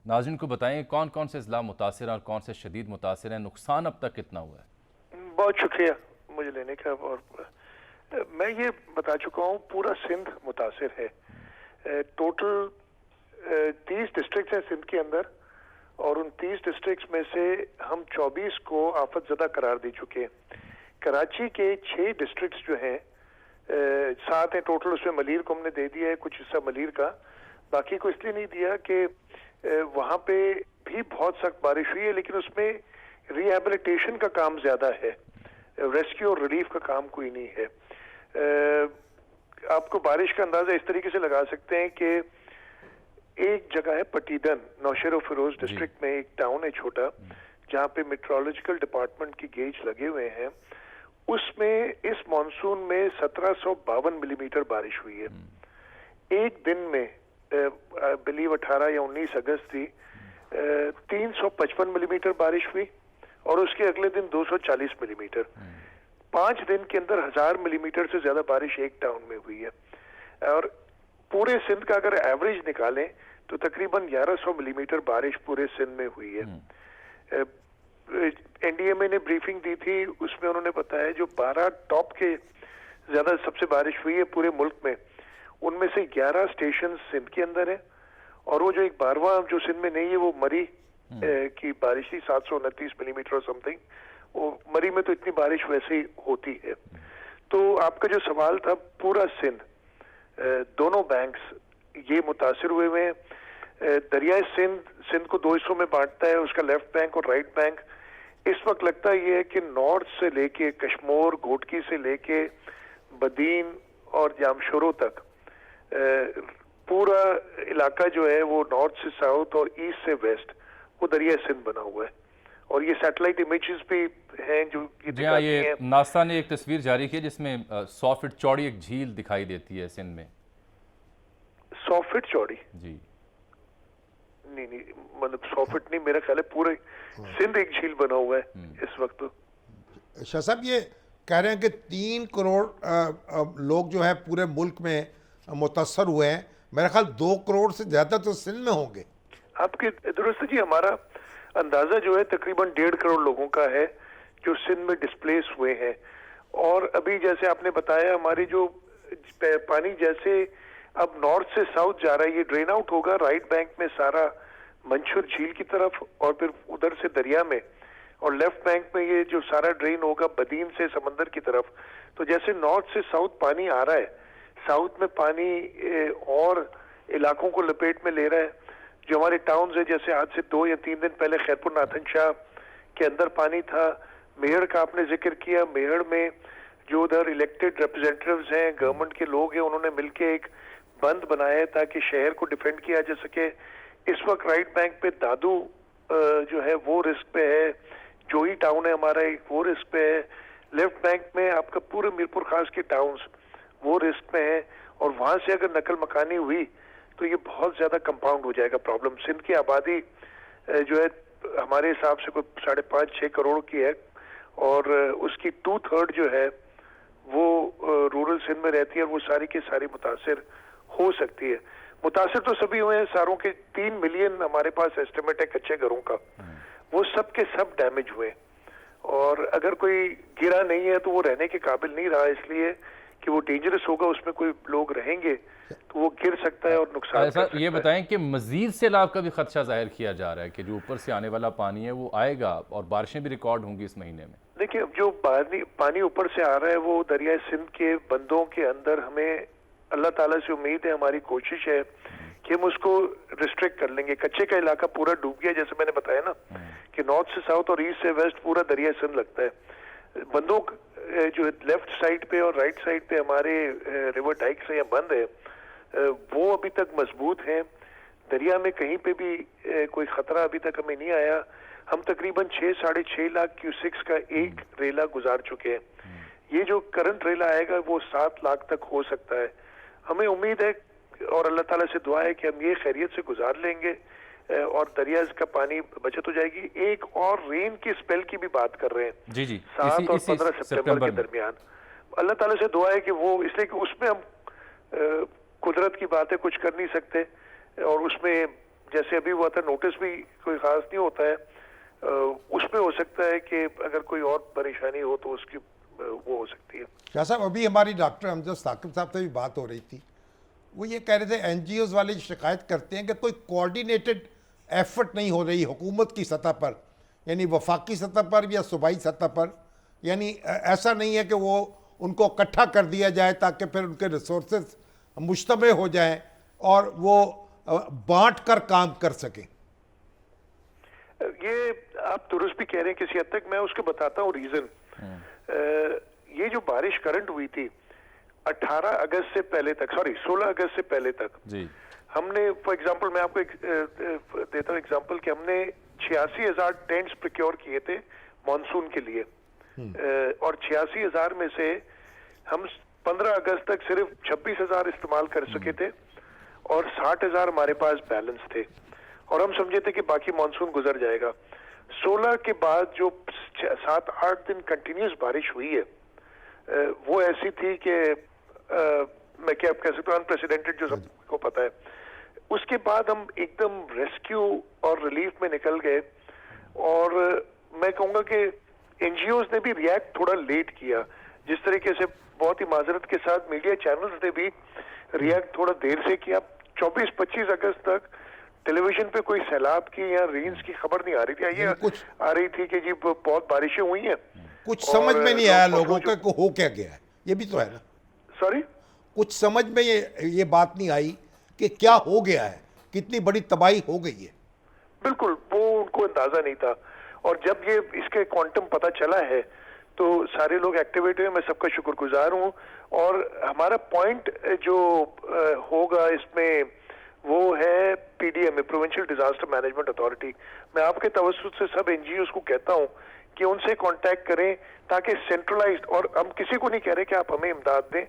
Speaker 1: ناظرین کو بتائیں کون کون سے اضلاع متاثر ہیں اور کون سے شدید متاثر ہیں, نقصان اب تک کتنا ہوا ہے؟
Speaker 5: بہت شکریہ مجھے لینے کا. اور میں یہ بتا چکا ہوں پورا سندھ متاثر ہے. ٹوٹل 30 ڈسٹرکٹس ہیں سندھ کے اندر, اور ان 30 ڈسٹرکٹس میں سے ہم 24 کو آفت زدہ قرار دے چکے ہیں. کراچی کے 6 ڈسٹرکٹس جو ہیں 7 ہیں ٹوٹل, اس میں ملیر کو ہم نے دے دیا ہے کچھ حصہ ملیر کا, باقی کو اس لیے نہیں دیا کہ وہاں پہ بھی بہت سخت بارش ہوئی ہے, لیکن اس میں ریہیبلیٹیشن کا کام زیادہ ہے, ریسکیو اور ریلیف کا کام کوئی نہیں ہے. آپ کو بارش کا اندازہ اس طریقے سے لگا سکتے ہیں کہ ایک جگہ ہے پٹیدن نوشہر و فیروز ڈسٹرکٹ میں, ایک ٹاؤن ہے چھوٹا جہاں پہ میٹرولوجیکل ڈپارٹمنٹ کی گیج لگے ہوئے ہیں. اس میں اس مانسون میں 1752 ملی میٹر بارش ہوئی ہے. ایک دن میں بلیو 18 یا 19 اگست تھی 355 ملی میٹر بارش ہوئی, اور اس کے اگلے دن 240 ملی میٹر. 5 دن کے اندر 1000 ملی میٹر سے زیادہ بارش ایک ٹاؤن میں ہوئی ہے. اور پورے سندھ کا اگر ایوریج نکالیں تو تقریباً 1100 ملی میٹر بارش پورے سندھ میں ہوئی ہے. این ڈی ایم اے نے بریفنگ دی تھی, اس میں انہوں نے بتایا جو 12 ٹاپ کے زیادہ سب سے بارش ہوئی ہے پورے ملک میں, ان میں سے 11 اسٹیشن سندھ کے اندر ہیں, اور وہ جو ایک 12واں جو سندھ میں نہیں ہے وہ مری کی بارش تھی 729 ملی میٹر سم تھنگ. وہ مری میں تو اتنی بارش ویسے ہی ہوتی ہے. تو آپ کا جو سوال تھا, پورا سندھ دونوں بینکس یہ متاثر ہوئے ہوئے ہیں. دریائے سندھ کو 2 حصوں میں بانٹتا ہے, اس کا لیفٹ بینک اور رائٹ بینک. اس وقت لگتا یہ ہے کہ نارتھ سے لے کے کشمور گھوٹکی سے لے کے بدین اور جامشورو تک پورا علاقہ جو ہے وہ نارتھ سے ساؤتھ اور ایسٹ سے ویسٹ وہ دریائے سندھ بنا ہوا ہے. اور یہ سیٹلائٹ امیجز بھی ہیں جو
Speaker 1: یہ ناسا نے ایک تصویر جاری کی جس میں 100 فٹ چوڑی ایک جھیل دکھائی دیتی ہے سندھ میں.
Speaker 5: 100 فٹ چوڑی؟
Speaker 1: جی
Speaker 5: نہیں مطلب 100 فٹ نہیں, میرا خیال ہے پورے سندھ ایک جھیل بنا ہوا ہے اس وقت. تو
Speaker 2: شاہ صاحب یہ کہہ رہے ہیں کہ 3 کروڑ لوگ جو ہے پورے ملک میں متاثر ہوئے ہیں, میرا خیال 2 کروڑ سے زیادہ تو سندھ میں ہوں گے.
Speaker 5: آپ کے درست جی, ہمارا اندازہ جو ہے تقریباً 1.5 کروڑ لوگوں کا ہے جو سندھ میں ڈسپلیس ہوئے ہیں. اور ابھی جیسے آپ نے بتایا ہماری جو پانی جیسے اب نارتھ سے ساؤتھ جا رہا ہے, یہ ڈرین آؤٹ ہوگا رائٹ بینک میں سارا منشور جھیل کی طرف اور پھر ادھر سے دریا میں, اور لیفٹ بینک میں یہ جو سارا ڈرین ہوگا بدین سے سمندر کی طرف. تو جیسے نارتھ سے ساؤتھ پانی آ رہا ہے, ساؤتھ میں پانی اور علاقوں کو لپیٹ میں لے رہا ہے. جو ہمارے ٹاؤنز ہیں جیسے آج سے 2 یا 3 دن پہلے خیرپور ناتھن شاہ کے اندر پانی تھا, میہر کا آپ نے ذکر کیا, میہر میں جو ادھر الیکٹڈ ریپرزینٹیوز ہیں گورنمنٹ کے لوگ ہیں انہوں نے مل کے ایک بند بنایا ہے تاکہ شہر کو ڈیفینڈ کیا جا سکے. اس وقت رائٹ بینک پہ دادو جو ہے وہ رسک پہ ہے, جوہی ٹاؤن ہے ہمارا ایک وہ رسک پہ ہے, لیفٹ بینک میں آپ کا پورے میرپور خاص کے ٹاؤنز وہ رسک پہ ہیں, اور وہاں سے اگر نقل مکانی ہوئی تو یہ بہت زیادہ کمپاؤنڈ ہو جائے گا پرابلم. سندھ کی آبادی جو ہے ہمارے حساب سے کوئی 5.5-6 کروڑ کی ہے, اور اس کی 2/3 جو ہے وہ رورل سندھ میں رہتی ہے, اور وہ ساری کی ساری متاثر ہو سکتی ہے. متاثر تو سبھی ہوئے ہیں, ساروں کے 3 ملین ہمارے پاس ایسٹیمیٹ ہے کچے گھروں کا, وہ سب کے سب ڈیمیج ہوئے. اور اگر کوئی گرا نہیں ہے تو وہ رہنے کے قابل نہیں رہا, اس لیے کہ وہ ڈینجرس ہوگا, اس میں کوئی لوگ رہیں گے تو وہ گر سکتا ہے اور نقصان کر سکتا ہے.
Speaker 1: یہ بتائیں کہ مزید سیلاب کا بھی خدشہ ظاہر کیا جا رہا ہے کہ جو اوپر سے آنے والا پانی ہے وہ آئے گا اور بارشیں بھی ریکارڈ ہوں گی اس مہینے میں.
Speaker 5: دیکھیں جو پانی اوپر سے آ رہا ہے وہ دریائے سندھ کے بندوں کے اندر, ہمیں اللہ تعالیٰ سے امید ہے, ہماری کوشش ہے کہ ہم اس کو ریسٹرکٹ کر لیں گے. کچے کا علاقہ پورا ڈوب گیا جیسے میں نے بتایا نا کہ نارتھ سے ساؤتھ اور ایسٹ سے ویسٹ پورا دریائے سندھ لگتا ہے. بندوں جو لیفٹ سائڈ پہ اور رائٹ سائڈ پہ ہمارے ریور ڈائکس ہیں یا بند ہے وہ ابھی تک مضبوط ہیں. دریا میں کہیں پہ بھی کوئی خطرہ ابھی تک ہمیں نہیں آیا. ہم تقریباً 6-6.5 لاکھ کیوسکس کا ایک ریلا گزار چکے ہیں. یہ جو کرنٹ ریلا آئے گا وہ 7 لاکھ تک ہو سکتا ہے. ہمیں امید ہے اور اللہ تعالیٰ سے دعا ہے کہ ہم یہ خیریت سے گزار لیں گے, اور دریاز کا پانی بچت ہو جائے گی. ایک اور رین کی اسپیل کی بھی بات کر رہے ہیں
Speaker 1: جی جی
Speaker 5: 7 اور 15 سپٹمبر کے درمیان. اللہ تعالیٰ سے دعا ہے کہ وہ, اس لیے کہ اس میں ہم قدرت کی بات ہے, کچھ کر نہیں سکتے, اور اس میں جیسے ابھی ہوا تھا نوٹس بھی کوئی خاص نہیں ہوتا ہے, اس میں ہو سکتا ہے کہ اگر کوئی اور پریشانی ہو تو اس کی وہ ہو سکتی ہے.
Speaker 2: شاہ صاحب ابھی ہماری ڈاکٹر امجد ثاقب صاحب سے بھی بات ہو رہی تھی, وہ یہ کہہ رہے تھے این جی اوز والے شکایت کرتے ہیں کہ کوئی کوآرڈینیٹڈ ایفرٹ نہیں ہو رہی حکومت کی سطح پر, یعنی وفاقی سطح پر یا صوبائی سطح پر, یعنی ایسا نہیں ہے کہ وہ ان کو اکٹھا کر دیا جائے تاکہ پھر ان کے ریسورسز مجتمع ہو جائیں اور وہ بانٹ کر کام کر سکیں.
Speaker 5: یہ آپ درست بھی کہہ رہے ہیں کسی حد تک. میں اس کو بتاتا ہوں ریزن. یہ جو بارش کرنٹ ہوئی تھی 18 اگست سے پہلے تک, 16 اگست سے پہلے تک, ہم نے فار ایگزامپل, میں آپ کو دیتا ہوں ایگزامپل, کہ ہم نے 86,000 ٹینٹس پروکیور کیے تھے مانسون کے لیے, اور 86,000 میں سے ہم 15 اگست تک صرف 26,000 استعمال کر سکے تھے, اور 60,000 ہمارے پاس بیلنس تھے, اور ہم سمجھے تھے کہ باقی مانسون گزر جائے گا. 16 کے بعد جو 7-8 دن کنٹینیوس بارش ہوئی ہے, وہ ایسی تھی کہ میں کیا کہہ سکتا ہوں, انپریسیڈنٹڈ, جو سب کو پتا ہے. اس کے بعد ہم ایک دم ریسکیو اور ریلیف میں نکل گئے, اور میں کہوں گا کہ این جی اوز نے بھی ریئیکٹ تھوڑا لیٹ کیا, جس طریقے سے بہت ہی معذرت کے ساتھ میڈیا چینلز نے بھی ریئیکٹ تھوڑا دیر سے کیا. 24-25 اگست تک ٹیلی ویژن پہ کوئی سیلاب کی یا رینز کی خبر نہیں آ رہی تھی. یہ آ رہی تھی کہ جی بہت بارشیں ہوئی ہیں,
Speaker 2: کچھ سمجھ میں نہیں آیا لوگوں کو ہو کیا گیا ہے. یہ بھی تو ہے نا,
Speaker 5: سوری,
Speaker 2: کچھ سمجھ میں یہ بات نہیں آئی کہ کیا ہو گیا ہے, کتنی بڑی تباہی ہو گئی ہے.
Speaker 5: بالکل, وہ ان کو اندازہ نہیں تھا, اور جب یہ اس کے کوانٹم پتہ چلا ہے تو سارے لوگ ایکٹیویٹ ہوئے. میں سب کا شکر گزار ہوں, اور ہمارا پوائنٹ جو ہوگا اس میں وہ ہے پی ڈی ایم اے, پروونشل ڈیزاسٹر مینجمنٹ اتھارٹی. میں آپ کے توسط سے سب این جی اوز کو کہتا ہوں کہ ان سے کانٹیکٹ کریں تاکہ سینٹرلائزڈ, اور ہم کسی کو نہیں کہہ رہے کہ آپ ہمیں امداد دیں,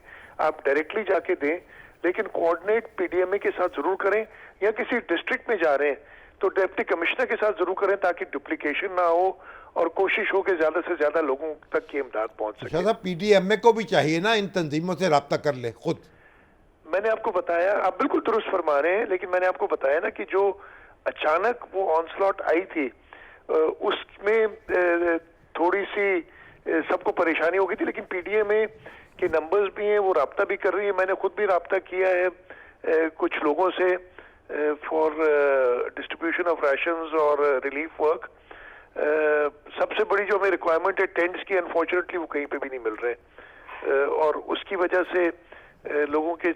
Speaker 5: آپ ڈائریکٹلی جا کے دیں, لیکن کوآرڈینیٹ پی ڈی ایم اے کے ساتھ ضرور کریں, یا کسی ڈسٹرکٹ میں جا رہے ہیں تو ڈپٹی کمشنر کے ساتھ ضرور کریں تاکہ ڈپلیکیشن نہ ہو, اور کوشش ہو کہ زیادہ سے زیادہ لوگوں تک کی امداد پہنچ سکے.
Speaker 2: صاحب پی ڈی ایم اے کو بھی چاہیے نا ان تنظیموں سے رابطہ کر لے خود.
Speaker 5: میں نے آپ کو بتایا, آپ بالکل درست فرما رہے ہیں, لیکن میں نے آپ کو بتایا نا کہ جو اچانک وہ آنسلاٹ آئی تھی, اس میں تھوڑی سی سب کو پریشانی ہو گئی تھی, لیکن پی ڈی ایم اے کے نمبرز بھی ہیں, وہ رابطہ بھی کر رہی ہے. میں نے خود بھی رابطہ کیا ہے کچھ لوگوں سے فار ڈسٹریبیوشن آف ریشنز اور ریلیف ورک. سب سے بڑی جو ہمیں ریکوائرمنٹ ہے ٹینٹس کی, انفارچونیٹلی وہ کہیں پہ بھی نہیں مل رہے, اور اس کی وجہ سے لوگوں کے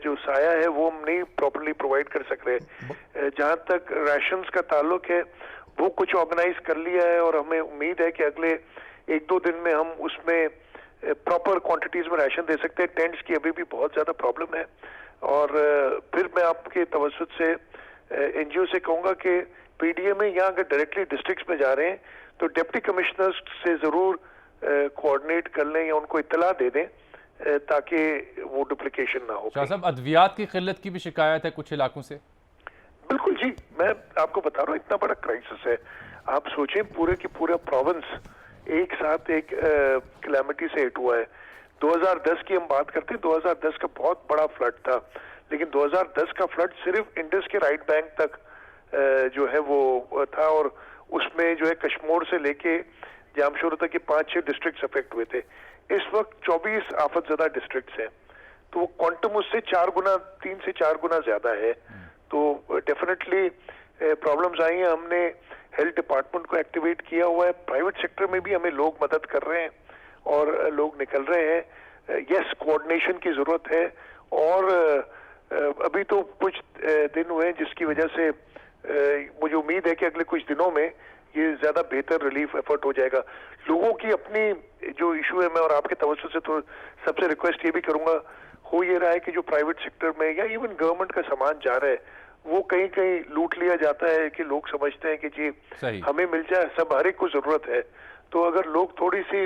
Speaker 5: جو سایہ ہے وہ ہم نہیں پراپرلی پرووائڈ کر سک رہے. جہاں تک ریشنز کا تعلق ہے وہ کچھ آرگنائز کر لیا ہے, اور ہمیں امید ہے کہ اگلے 1-2 دن میں ہم اس میں پراپر کوانٹیٹیز میں ریشن دے سکتے ہیں. ٹینٹس کی ابھی بھی بہت زیادہ پرابلم ہے, اور پھر میں آپ کے توسط سے این جی او سے کہوں گا کہ پی ڈی ایم اے یہاں اگر ڈائریکٹلی ڈسٹرکٹس میں جا رہے ہیں تو ڈپٹی کمشنر سے ضرور کوآرڈینیٹ کر لیں یا ان کو اطلاع دے دیں تاکہ وہ ڈپلیکیشن نہ ہو.
Speaker 1: شاہ صاحب ادویات کی قلت کی بھی شکایت ہے کچھ علاقوں سے.
Speaker 5: بالکل جی, میں آپ کو بتا رہا ہوں اتنا بڑا کرائسس ہے. آپ سوچیں پورے کی پورا پروونس ایک ساتھ ایک کلیمٹی سے ہٹ ہوا ہے. 2010 کی ہم بات کرتے ہیں, 2010 کا بہت بڑا فلڈ تھا, لیکن 2010 کا فلڈ صرف انڈس کے رائٹ بینک تک جو ہے وہ تھا, اور اس میں جو ہے کشمور سے لے کے جامشورو تک کے 5-6 ڈسٹرکٹس افیکٹ ہوئے تھے. اس وقت 24 آفت زدہ ڈسٹرکٹس ہیں, تو وہ کوانٹم اس سے 3 سے 4 گنا زیادہ ہے. تو ڈیفینیٹلی پرابلمز آئی ہیں. ہم نے ہیلتھ ڈپارٹمنٹ کو ایکٹیویٹ کیا ہوا ہے, پرائیویٹ سیکٹر میں بھی ہمیں لوگ مدد کر رہے ہیں اور لوگ نکل رہے ہیں. یس, کوآرڈینیشن کی ضرورت ہے, اور ابھی تو کچھ دن ہوئے ہیں جس کی وجہ سے مجھے امید ہے کہ اگلے کچھ دنوں میں یہ زیادہ بہتر ریلیف ایفرٹ ہو جائے گا. لوگوں کی اپنی جو ایشو ہے, میں اور آپ کے توسط سے تو سب سے ریکویسٹ یہ بھی کروں گا, ہو یہ رہا ہے کہ جو پرائیویٹ سیکٹر میں یا ایون گورنمنٹ کا سامان جا رہا ہے وہ کہیں کہیں لوٹ لیا جاتا ہے کہ لوگ سمجھتے ہیں کہ جی ہمیں مل جائے, سب ہر ایک کو ضرورت ہے. تو اگر لوگ تھوڑی سی